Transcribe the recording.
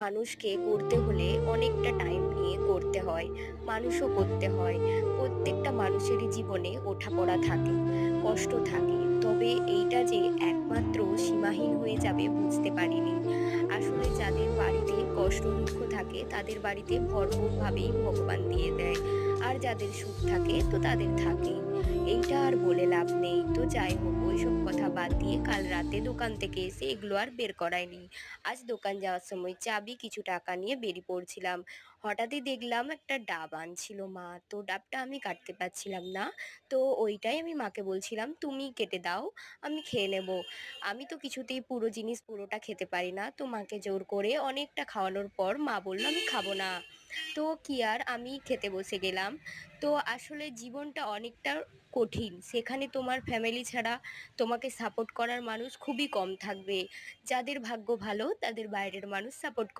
মানুষকে করতে হলে অনেকটা টাইম নিয়ে করতে হয়, মানুষও করতে হয়। প্রত্যেকটা মানুষেরই জীবনে ওঠাপড়া থাকে, কষ্ট থাকে। তবে এইটা যে একমাত্র সীমাহীন হয়ে যাবে বুঝতে পারিনি। আসলে যাদের বাড়িতে কষ্ট দুঃখ থাকে তাদের বাড়িতে ভরপুরভাবেই ভগবান দিয়ে দেয়। আর যাদের সুখ থাকে তো তাদের থাকেই। এইটা আর বলে লাভ নেই। তো যাই হোক, ওইসব কথা বাদ দিয়ে কাল রাতে দোকান থেকে এসে এগুলো আর বের করায়নি। আজ দোকান যাওয়ার সময় চাবি কিছু টাকা নিয়ে বেরিয়ে পড়ছিলাম। হঠাৎই দেখলাম একটা ডাব আনছিল মা। তো ডাবটা আমি কাটতে পারছিলাম না। তো ওইটাই আমি মাকে বলছিলাম, তুমি কেটে দাও, আমি খেয়ে নেব। আমি তো কিছুতেই পুরো জিনিস পুরোটা খেতে পারি না। তো মাকে জোর করে অনেকটা খাওয়ানোর পর মা বলল আমি খাবো না। তো কি আর, আমি খেতে বসে গেলাম। তো আসলে জীবনটা অনেকটা কঠিন। সেখানে তোমার ফ্যামিলি ছাড়া তোমাকে সাপোর্ট করার মানুষ খুবই কম থাকবে। যাদের ভাগ্য ভালো তাদের বাইরের মানুষ সাপোর্ট করে।